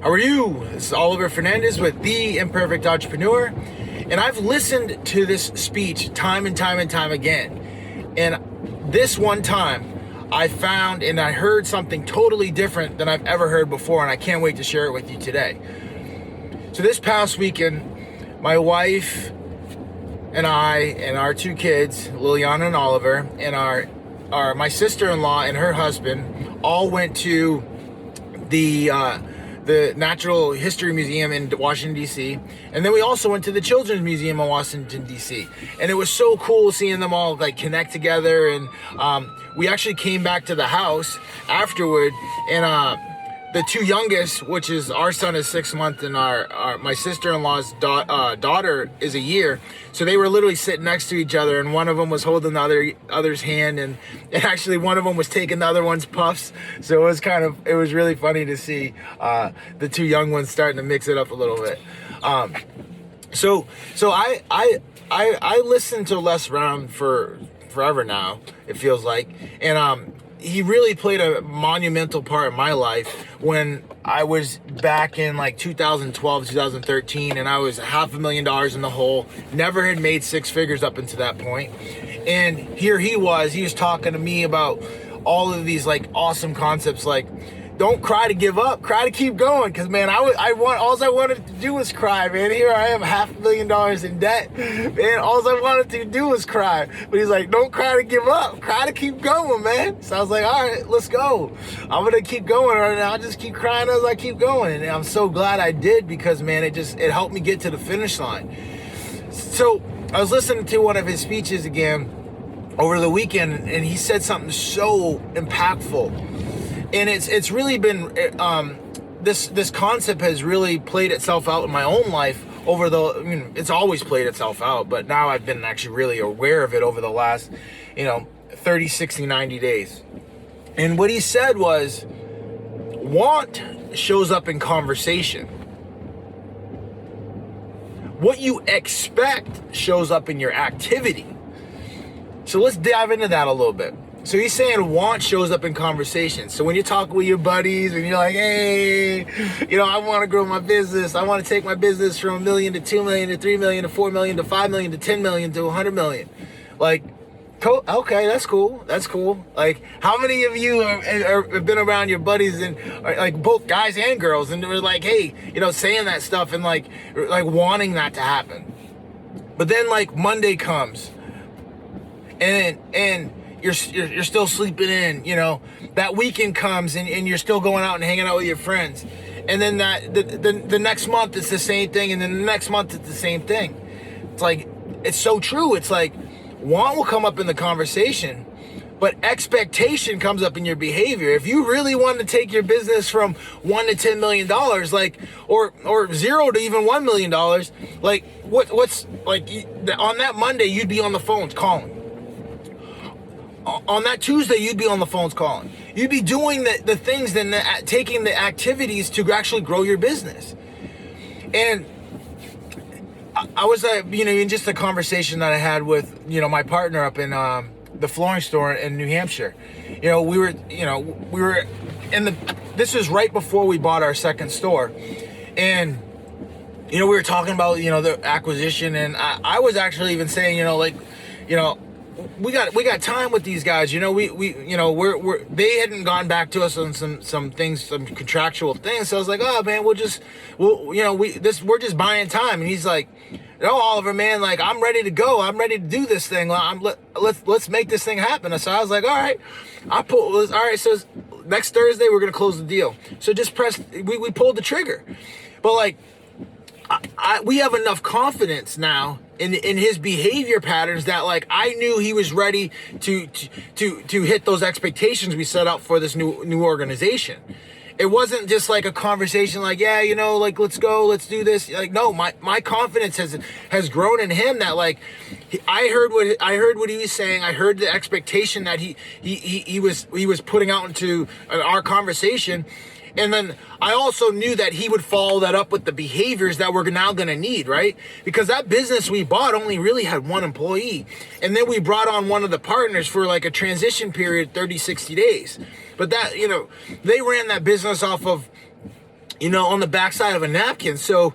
How are you? This is Oliver Fernandez with the Imperfect Entrepreneur, and I've listened to this speech time and time and time again. And this one time, I found and I heard something totally different than I've ever heard before, and I can't wait to share it with you today. So this past weekend, my wife and I and our two kids, Liliana and Oliver, and my sister-in-law and her husband all went to the Natural History Museum in Washington, D.C. And then we also went to the Children's Museum in Washington, D.C. And it was so cool seeing them all like connect together. And we actually came back to the house afterward, and the two youngest, which is our son is 6 months and my sister-in-law's daughter is a year. So they were literally sitting next to each other, and one of them was holding the other's hand, and actually one of them was taking the other one's puffs. So it was really funny to see the two young ones starting to mix it up a little bit. So I listened to Les Brown for forever now, it feels like, and he really played a monumental part in my life when I was back in like 2012, 2013, and I was $500,000 in the hole, never had made six figures up until that point. And here he was talking to me about all of these like awesome concepts, like don't cry to give up, cry to keep going. Cause man, all I wanted to do was cry, man. Here I am, $500,000 in debt, man. All I wanted to do was cry. But he's like, don't cry to give up, cry to keep going, man. So I was like, all right, let's go. I'm gonna keep going, and I'll just keep crying as I keep going. And I'm so glad I did, because man, it helped me get to the finish line. So I was listening to one of his speeches again over the weekend, and he said something so impactful. And it's really been, this concept has really played itself out in my own life it's always played itself out, but now I've been actually really aware of it over the last, 30, 60, 90 days. And what he said was, want shows up in conversation. What you expect shows up in your activity. So let's dive into that a little bit. So he's saying want shows up in conversation. So when you talk with your buddies and you're like, hey, I want to grow my business. I want to take my business from $1 million to $2 million to $3 million to $4 million to $5 million to $10 million to $100 million. Like, okay, that's cool. That's cool. Like, how many of you have been around your buddies and like both guys and girls, and they're like, hey, saying that stuff and like wanting that to happen. But then like Monday comes and you're still sleeping in, that weekend comes and you're still going out and hanging out with your friends. And then the next month it's the same thing. And then the next month it's the same thing. It's like, it's so true. It's like want will come up in the conversation, but expectation comes up in your behavior. If you really want to take your business from $1 to $10 million, like, or $0 to even $1 million, like what's like on that Monday, you'd be on the phones calling. On that Tuesday, you'd be on the phones calling. You'd be doing the things, taking the activities to actually grow your business. And I was, in just a conversation that I had with, my partner up in the flooring store in New Hampshire. We were this was right before we bought our second store. And, we were talking about, the acquisition. And I was actually even saying, we got time with these guys. They hadn't gone back to us on some things, some contractual things. So I was like, oh man, we're just buying time. And he's like, no, Oliver, man, like I'm ready to go. I'm ready to do this thing. Let's make this thing happen. So I was like, all right, all right. So next Thursday we're gonna close the deal. So just we pulled the trigger. But like, we have enough confidence now in his behavior patterns that like I knew he was ready to hit those expectations we set out for this new organization. It wasn't just like a conversation like, yeah, like let's go, let's do this. Like, no, my confidence has grown in him that like I heard what he was saying. I heard the expectation that he was putting out into our conversation. And then I also knew that he would follow that up with the behaviors that we're now going to need, right? Because that business we bought only really had one employee. And then we brought on one of the partners for like a transition period, 30, 60 days. But that, they ran that business off of, on the backside of a napkin. So,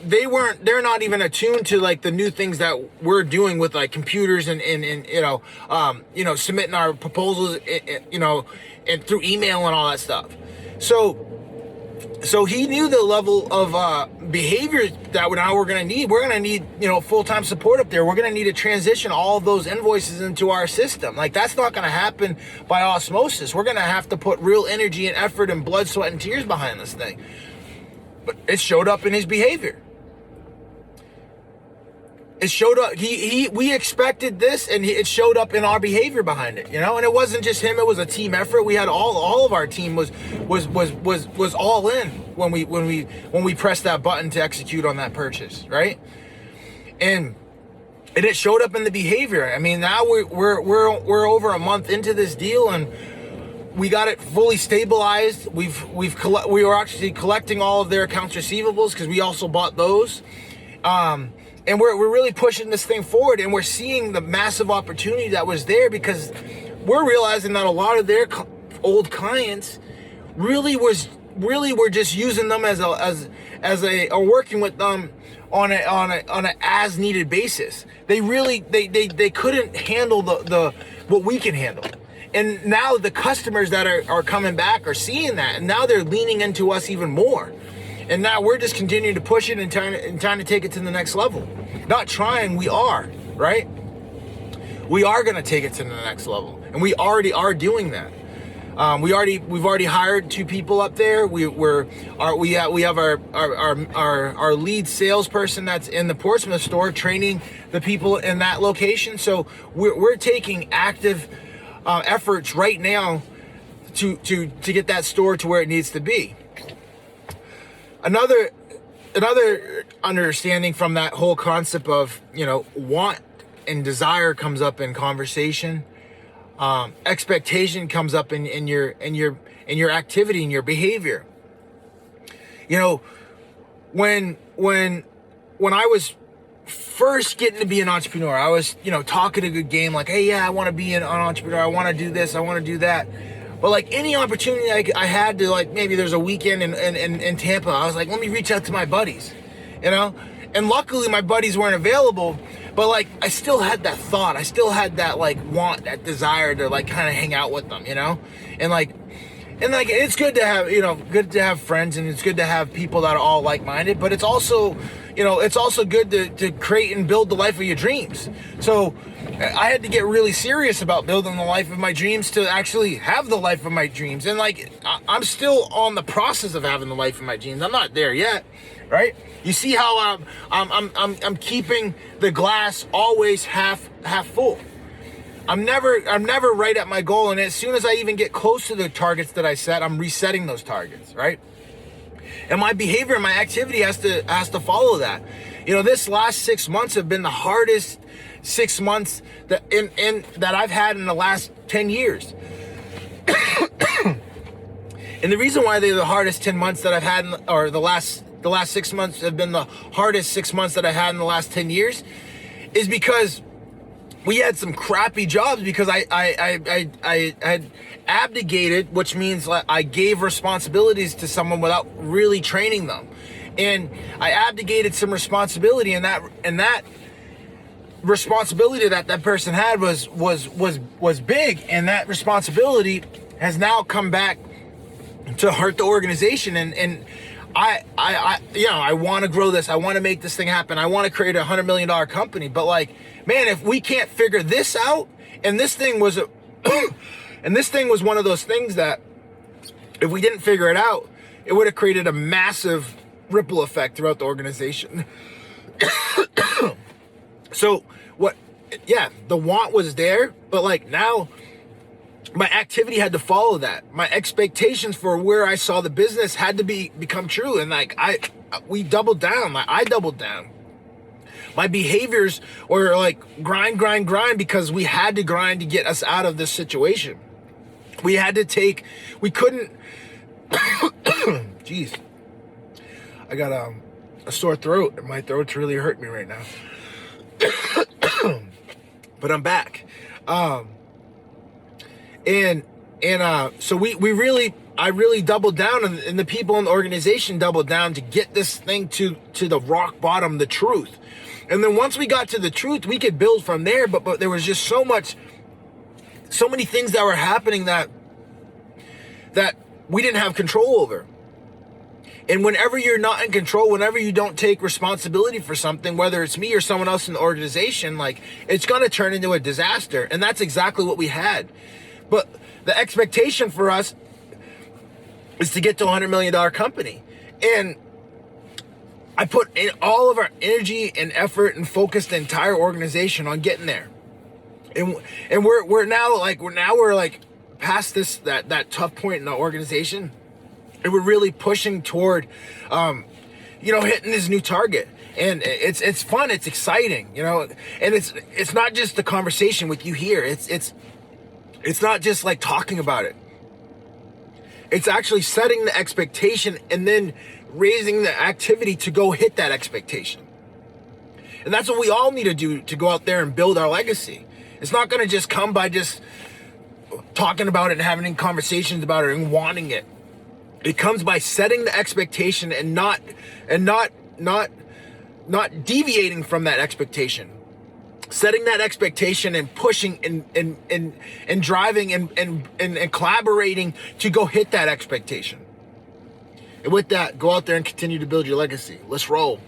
they're not even attuned to like the new things that we're doing with like computers and submitting our proposals, and through email and all that stuff. So he knew the level of behavior that now we're going to need. We're going to need, full-time support up there. We're going to need to transition all of those invoices into our system. Like, that's not going to happen by osmosis. We're going to have to put real energy and effort and blood, sweat, and tears behind this thing. But it showed up in his behavior. It showed up. We expected this, and it showed up in our behavior behind it. And it wasn't just him. It was a team effort. We had all of our team was all in when we pressed that button to execute on that purchase, right? And it showed up in the behavior. I mean, now we're over a month into this deal, and we got it fully stabilized. We were actually collecting all of their accounts receivables because we also bought those. And we're really pushing this thing forward, and we're seeing the massive opportunity that was there, because we're realizing that a lot of their old clients really were just using them as a or working with them on a as needed basis. They couldn't handle the what we can handle. And now the customers that are coming back are seeing that, and now they're leaning into us even more. And now we're just continuing to push it and trying to take it to the next level. Not trying, we are, right? We are going to take it to the next level, and we already are doing that. We've already hired 2 people up there. We have our lead salesperson that's in the Portsmouth store training the people in that location. So we're taking active efforts right now to get that store to where it needs to be. Another understanding from that whole concept of, want and desire comes up in conversation. Expectation comes up in your activity and your behavior. When I was first getting to be an entrepreneur, I was, talking a good game, like, hey, yeah, I want to be an entrepreneur. I want to do this. I want to do that. But like any opportunity I had to, like, maybe there's a weekend in Tampa, I was like, let me reach out to my buddies, and luckily my buddies weren't available, but like I still had that thought. I still had that like want, that desire to like kind of hang out with them, and like it's good to have friends, and it's good to have people that are all like-minded, but it's also good to create and build the life of your dreams. So I had to get really serious about building the life of my dreams to actually have the life of my dreams. And like, I'm still on the process of having the life of my dreams. I'm not there yet, right? You see how I'm keeping the glass always half full. I'm never right at my goal, and as soon as I even get close to the targets that I set, I'm resetting those targets, right? And my behavior and my activity has to follow that. This last 6 months have been the hardest 6 months that I've had in the last 10 years. And the reason why they're the hardest 10 months that I've had, or the last 6 months have been the hardest 6 months that I had in the last 10 years, is because we had some crappy jobs, because I had abdicated, which means like I gave responsibilities to someone without really training them. And I abdicated some responsibility, and that responsibility that person had was big, and that responsibility has now come back to hurt the organization. And I want to grow this. I want to make this thing happen. I want to create $100 million company. But like, man, if we can't figure this out, and this thing was one of those things that if we didn't figure it out, it would have created a massive ripple effect throughout the organization. So the want was there, but like now my activity had to follow that. My expectations for where I saw the business had to become true. And like we doubled down. Like I doubled down. My behaviors were like grind, because we had to grind to get us out of this situation. We couldn't, jeez. I got a sore throat, and my throat's really hurting me right now. But I'm back. So we really I really doubled down, and the people in the organization doubled down to get this thing to the rock bottom, the truth. And then once we got to the truth, we could build from there. But there was just so many things that were happening that we didn't have control over. And whenever you're not in control, whenever you don't take responsibility for something, whether it's me or someone else in the organization, like, it's going to turn into a disaster. And that's exactly what we had. But the expectation for us is to get to a $100 million company. And I put in all of our energy and effort and focused the entire organization on getting there. And we're now past that tough point in the organization. And we're really pushing toward, hitting this new target. And it's fun, it's exciting, and it's not just the conversation with you here. It's not just like talking about it. It's actually setting the expectation and then raising the activity to go hit that expectation. And that's what we all need to do to go out there and build our legacy. It's not going to just come by just talking about it and having conversations about it and wanting it. It comes by setting the expectation and not deviating from that expectation. Setting that expectation and pushing and driving and collaborating to go hit that expectation. And with that, go out there and continue to build your legacy. Let's roll.